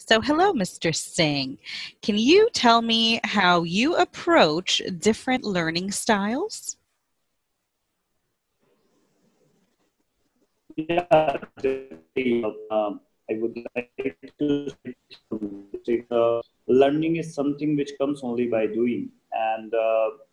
So hello, Mr. Singh. Can you tell me how you approach different learning styles? Yeah, definitely. I would like to say learning is something which comes only by doing. And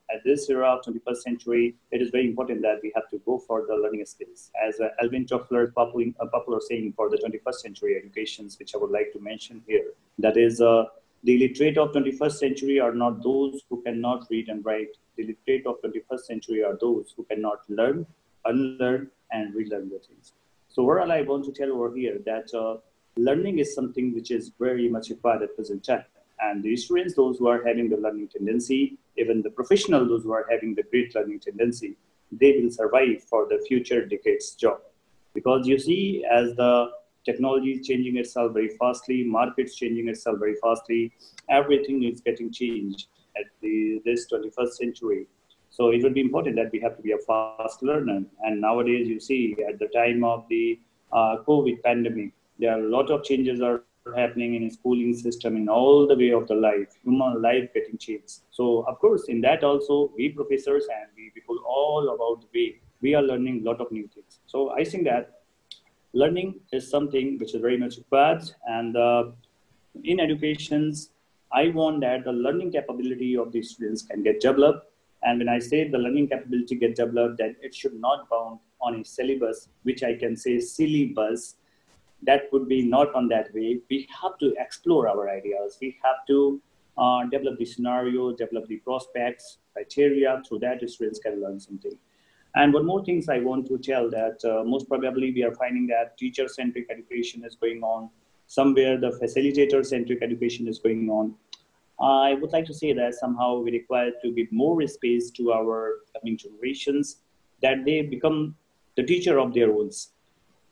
at this era of 21st century, it is very important that we have to go for the learning skills. As Alvin Toffler's popular saying for the 21st century educations, which I would like to mention here, that is, the literate of 21st century are not those who cannot read and write. The literate of 21st century are those who cannot learn, unlearn, and relearn the things. So overall, I want to tell over here that learning is something which is very much required at present time. And the students, those who are having the learning tendency, even the professional, those who are having the great learning tendency, they will survive for the future decades job. Because you see, as the technology is changing itself very fastly, markets changing itself very fastly, everything is getting changed at this 21st century. So it would be important that we have to be a fast learner. And nowadays, you see, at the time of the COVID pandemic, there are a lot of changes are happening in schooling system in all the way of the life, human life getting changed. So of course, in that also, we professors and we people all about the way we are learning a lot of new things. So I think that learning is something which is very much required. And in educations, I want that the learning capability of the students can get developed. And when I say the learning capability get developed, then it should not bound on a syllabus, which I can say silly buzz. That would be not on that way. We have to explore our ideas. We have to develop the scenario, develop the prospects, criteria. Through that, students can learn something. And one more things I want to tell that most probably we are finding that teacher-centric education is going on. Somewhere the facilitator-centric education is going on. I would like to say that somehow we require to give more space to our coming generations, that they become the teacher of their own.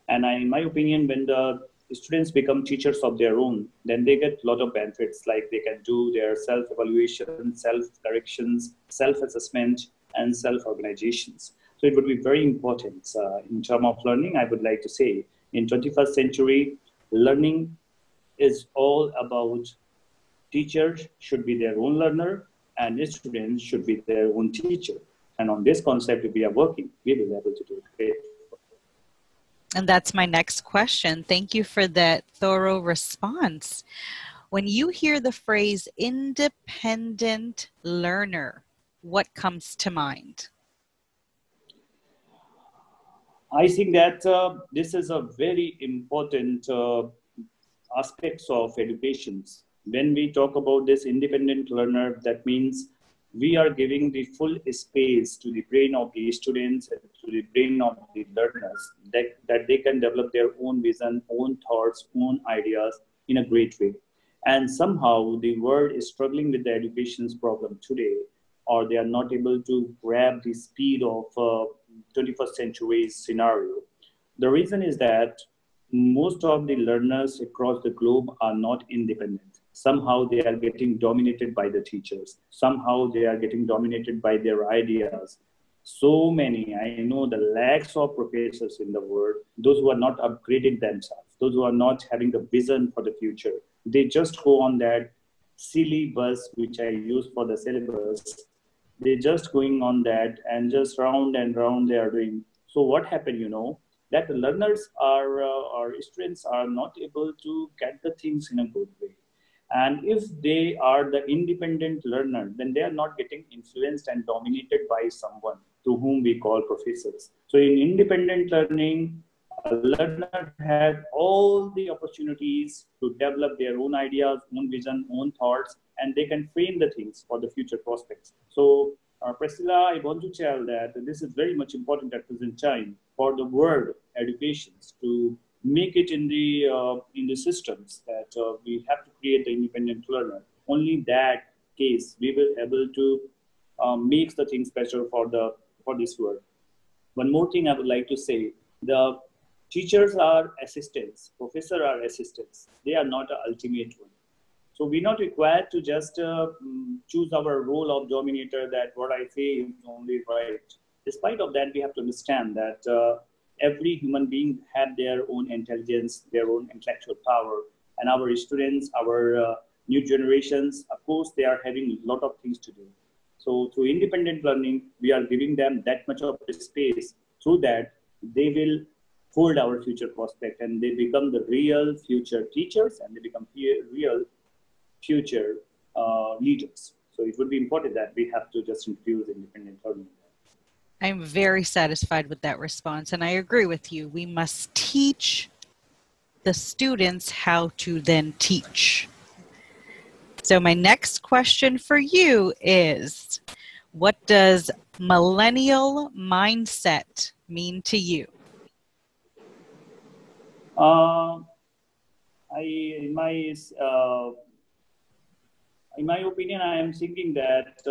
And in my opinion, when the students become teachers of their own, then they get a lot of benefits, like they can do their self-evaluation, self-corrections, self-assessment, and self-organizations. So it would be very important in terms of learning. I would like to say in 21st century, learning is all about teachers should be their own learner and students should be their own teacher. And on this concept, if we are working, we will be able to do great. And that's my next question. Thank you for that thorough response. When you hear the phrase independent learner, what comes to mind? I think that this is a very important aspects of education. When we talk about this independent learner, that means we are giving the full space to the brain of the students and to the brain of the learners that they can develop their own vision, own thoughts, own ideas in a great way. And somehow the world is struggling with the education's problem today, or they are not able to grab the speed of 21st century scenario. The reason is that most of the learners across the globe are not independent. Somehow they are getting dominated by the teachers. Somehow they are getting dominated by their ideas. So many, I know the lakhs of professors in the world, those who are not upgrading themselves, those who are not having the vision for the future, they just go on that silly bus, which I use for the syllabus. They're just going on that and just round and round they are doing. So what happened, that the learners are or students are not able to get the things in a good way. And if they are the independent learner, then they are not getting influenced and dominated by someone to whom we call professors. So in independent learning, a learner had all the opportunities to develop their own ideas, own vision, own thoughts, and they can frame the things for the future prospects. So, Priscilla, I want to tell that this is very much important at present time for the world educations to make it in the systems that we have to create the independent learner. Only that case we will able to make the things better for this world. One more thing I would like to say: the teachers are assistants, professors are assistants. They are not an ultimate one. So we're not required to just choose our role of dominator, that what I say is only right. Despite of that, we have to understand that every human being had their own intelligence, their own intellectual power. And our students, our new generations, of course, they are having a lot of things to do. So through independent learning, we are giving them that much of space. Through that, they will hold our future prospect and they become the real future teachers and they become real future leaders. So it would be important that we have to just introduce independent learning. I'm very satisfied with that response, and I agree with you. We must teach the students how to then teach. So my next question for you is, what does millennial mindset mean to you? In my opinion, I am thinking that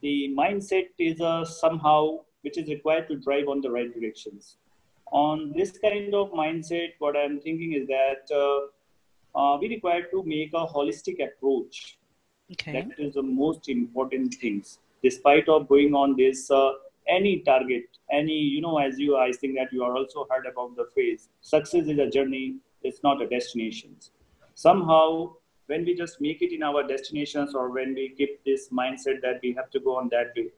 the mindset is somehow which is required to drive on the right directions. On this kind of mindset, what I am thinking is that we require to make a holistic approach. Okay. That is the most important things. Despite of going on this any target, any as I think that you are also heard about the phrase, success is a journey, it's not a destination. Somehow, when we just make it in our destinations, or when we keep this mindset that we have to go on that way,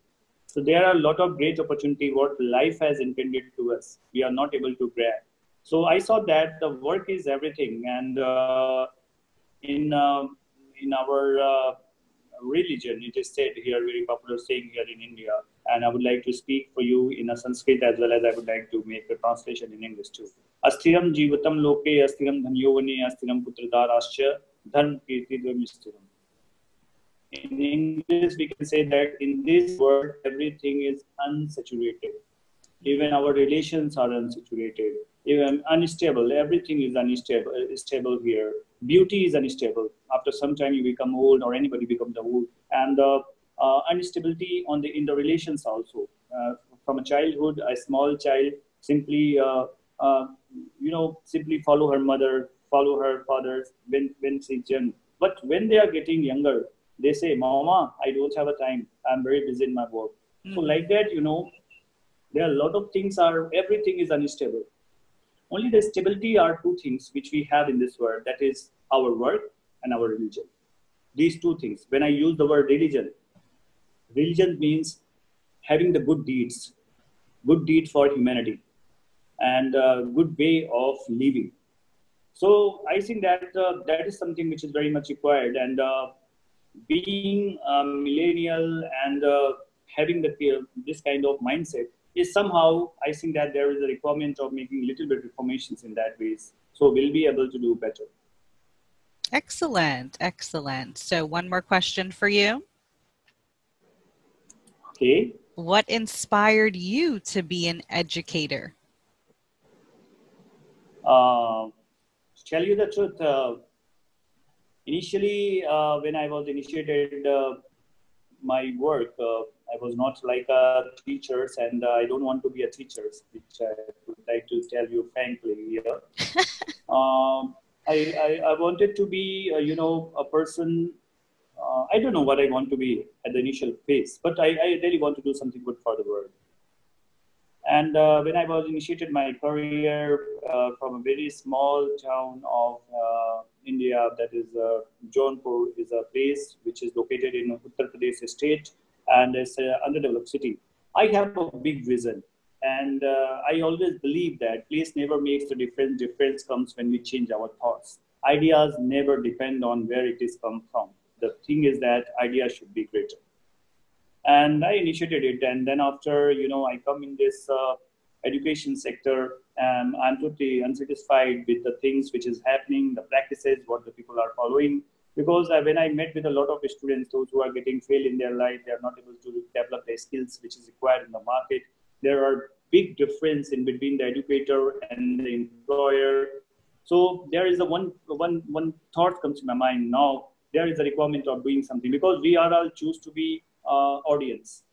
so there are a lot of great opportunity what life has intended to us. We are not able to grab. So I saw that the work is everything, and in uh, in our religion, it is said here, very popular saying here in India, and I would like to speak for you in a Sanskrit as well as I would like to make a translation in English too. Asthiram jivatam loke asthiram dhanyovane asthiram putradarascha dharm kirti dvamistiram. In English, we can say that in this world, everything is unsaturated. Even our relations are unsaturated, even unstable. Everything is unstable, stable here. Beauty is unstable. After some time, you become old, or anybody becomes old, and instability on the in the relations also. From a childhood, a small child simply, uh, simply follow her mother, follow her father when she's young. But when they are getting younger, they say, "Mama, I don't have a time. I'm very busy in my work." So like that, there are a lot of things are everything is unstable. Only the stability are two things which we have in this world, that is our work and our religion. These two things, when I use the word religion means having the good deed for humanity, and good way of living. So I think that that is something which is very much required, and being a millennial and having this kind of mindset is somehow, I think that there is a requirement of making little bit reformations in that ways. So we'll be able to do better. Excellent, excellent. So one more question for you. Okay. What inspired you to be an educator? Tell you the truth, initially when I was initiated my work, I was not like a teachers, and I don't want to be a teacher, which I would like to tell you frankly here. I wanted to be, a person. I don't know what I want to be at the initial phase, but I really want to do something good for the world. And when I was initiated my career from a very small town of India, that is Jaunpur, is a place which is located in Uttar Pradesh state, and it's an underdeveloped city. I have a big vision, and I always believe that place never makes the difference. Difference comes when we change our thoughts. Ideas never depend on where it is come from. The thing is that ideas should be greater, and I initiated it. And then after, I come in this education sector, and I'm totally unsatisfied with the things which is happening, the practices, what the people are following. Because when I met with a lot of students, those who are getting failed in their life, they are not able to develop their skills which is required in the market. There are big difference in between the educator and the employer. So there is a one thought comes to my mind now. There is a requirement of doing something, because we are all choose to be audience.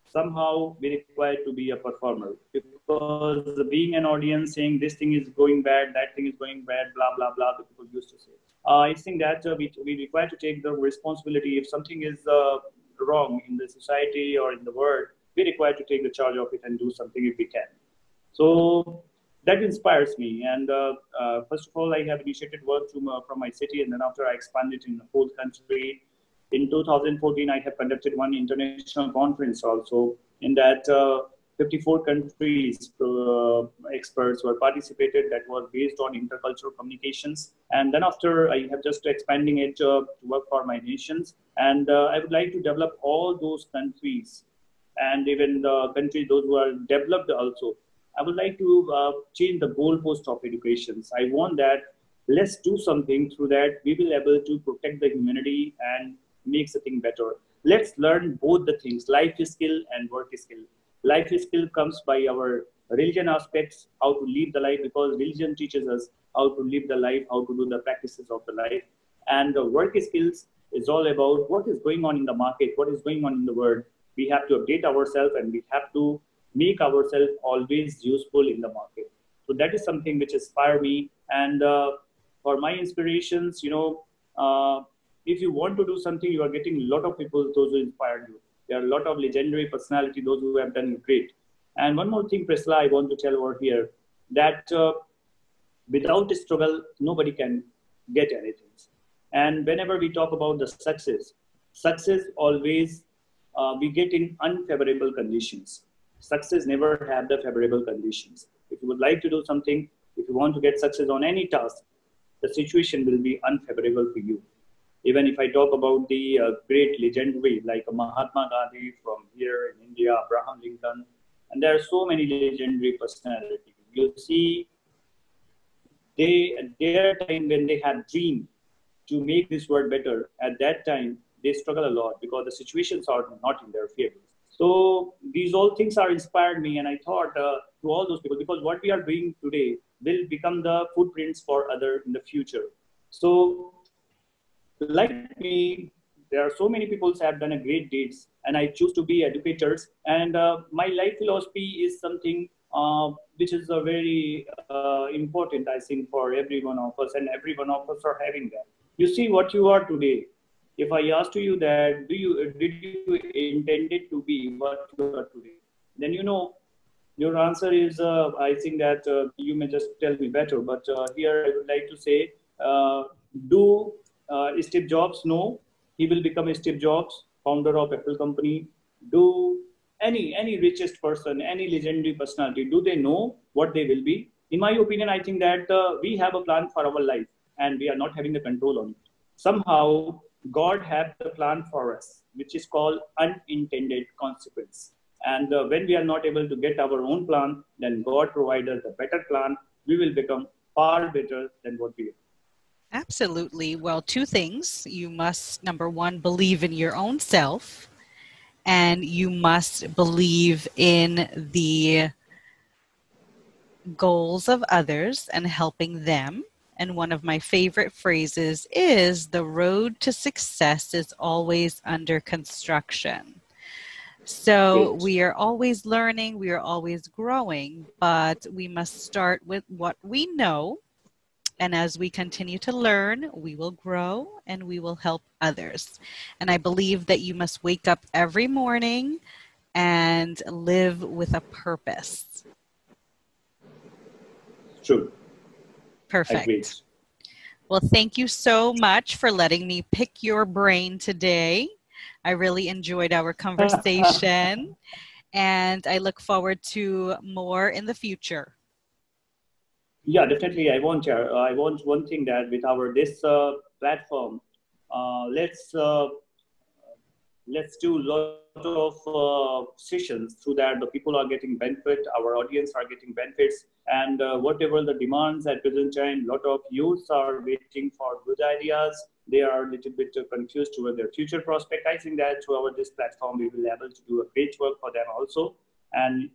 Somehow we require to be a performer, because being an audience saying this thing is going bad, that thing is going bad, blah blah blah, the people used to say. I think that we require to take the responsibility. If something is wrong in the society or in the world, we require to take the charge of it and do something if we can. So that inspires me. And first of all, I have initiated work from my city, and then after I expanded in the whole country. In 2014, I have conducted one international conference also. In that, 54 countries experts were participated. That was based on intercultural communications. And then after, I have just expanding it to work for my nations. And I would like to develop all those countries, and even the countries those who are developed also. I would like to change the goalpost of education. I want that let's do something through that we will able to protect the humanity and make the thing better. Let's learn both the things, life skill and work skill. Life skill comes by our religion aspects, how to live the life, because religion teaches us how to live the life, how to do the practices of the life. And the work skills is all about what is going on in the market, what is going on in the world. We have to update ourselves and we have to make ourselves always useful in the market. So that is something which inspire me. And for my inspirations, if you want to do something, you are getting a lot of people, those who inspired you. There are a lot of legendary personality, those who have done great. And one more thing, Priscilla, I want to tell over here that without struggle, nobody can get anything. And whenever we talk about the success always we get in unfavorable conditions. Success never have the favorable conditions. If you would like to do something, if you want to get success on any task, the situation will be unfavorable for you. Even if I talk about the great legendary like Mahatma Gandhi from here in India, Abraham Lincoln, and there are so many legendary personalities. You see, they at their time when they had dream to make this world better, at that time they struggle a lot because the situations are not in their favor. So these all things are inspired me, and I thought to all those people, because what we are doing today will become the footprints for other in the future. So like me, there are so many people who have done a great deeds, and I choose to be educators. And my life philosophy is something which is a very important, I think, for every one of us, and every one of us are having that. You see what you are today. If I asked you that, did you intended to be what you are today? Then your answer is, I think that you may just tell me better. But here I would like to say, do Steve Jobs know he will become Steve Jobs, founder of Apple company? Do any richest person, any legendary personality, do they know what they will be? In my opinion, I think that we have a plan for our life, and we are not having the control on it. Somehow, God have the plan for us, which is called unintended consequence. And when we are not able to get our own plan, then God provides us a better plan. We will become far better than what we are. Absolutely. Well, two things. You must, number one, believe in your own self, and you must believe in the goals of others and helping them. And one of my favorite phrases is, the road to success is always under construction. So Great. we are always learning, we are always growing, but we must start with what we know. And as we continue to learn, we will grow and we will help others. And I believe that you must wake up every morning and live with a purpose. True. Perfect. Agreed. Well, thank you so much for letting me pick your brain today. I really enjoyed our conversation, and I look forward to more in the future. Yeah, definitely. I want one thing that with our this platform, uh, let's uh, let's do a lot of sessions through that the people are getting benefit, our audience are getting benefits, and whatever the demands at present time, lot of youths are waiting for good ideas. They are a little bit confused toward their future prospect. I think that through our this platform we will be able to do a great work for them also. And